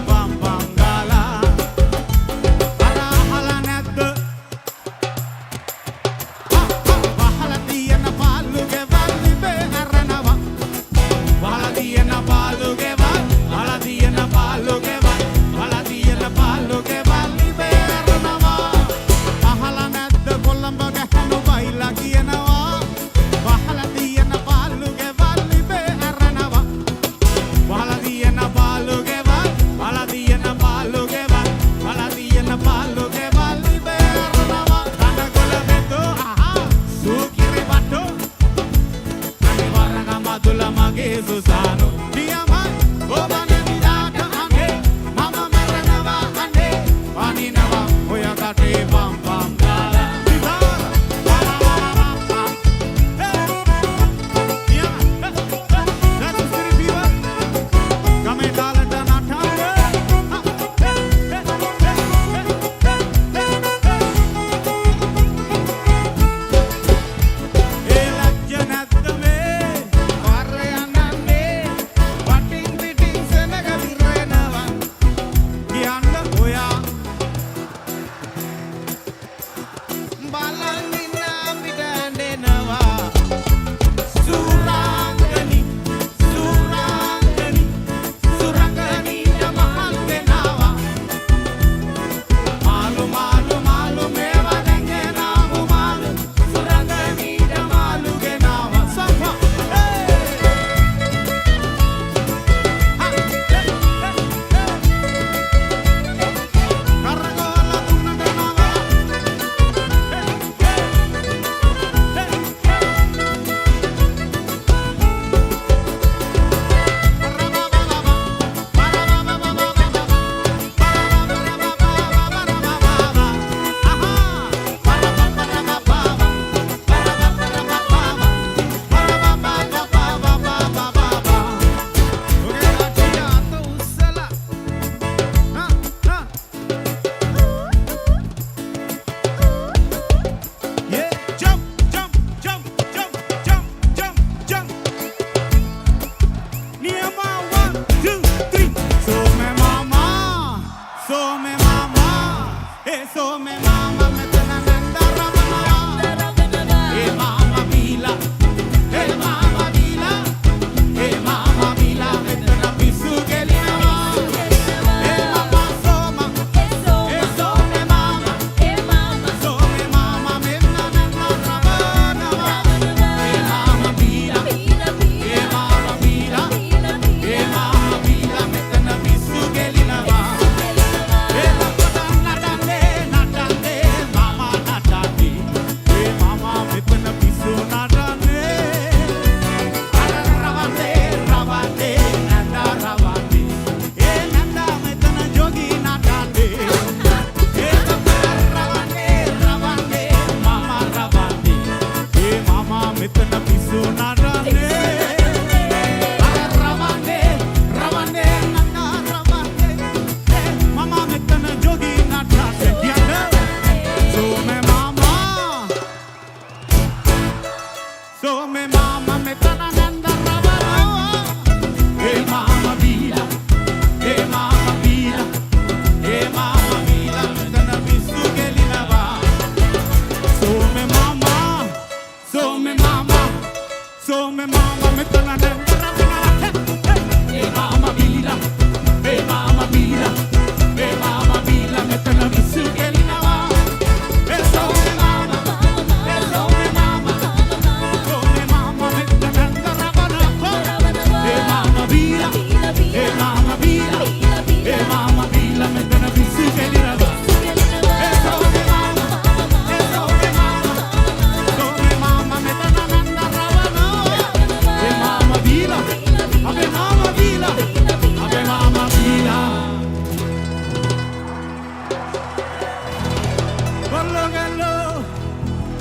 බම් බම් ගාලා අර අහලා නැද්ද වහලා තියෙන පාළු ගෙවල් ඉබේ හරනවා වහලා තියෙන පාළු ගෙවල් වහලා තියෙන පාළු ගෙවල් වහලා තියෙන පාළු ගෙවල් ඉබේ හරනවා අහලා නැද්ද කොළඹ ගැහණු බයිලා කියනවා වහලා තියෙන පාළු ගෙවල් ඉබේ හරනවා වහලා තියෙන පාළු ගෙවල් වහලා තියෙන පාළු ගෙවල් වහලා තියෙන පාළු ගෙවල් ඉබේ හරනවා කනකොළ බෙදෝ සූකිරි වටෝ අනිවරණ මදුල මගේ සුසානෝ දියමයි ඔබ නැතිදාට අනේ මම මරනවා අනේ වනිනවා ඔය කටේ බම් බම් ගාලා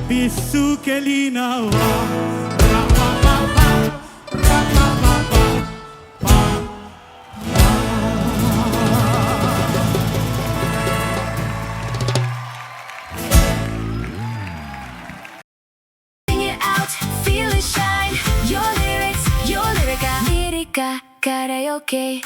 Pisu kelinawa rapapapa rapapapa pa. Sing it out, feel it shine. Your lyrics, your lyrica, lyrica karaoke.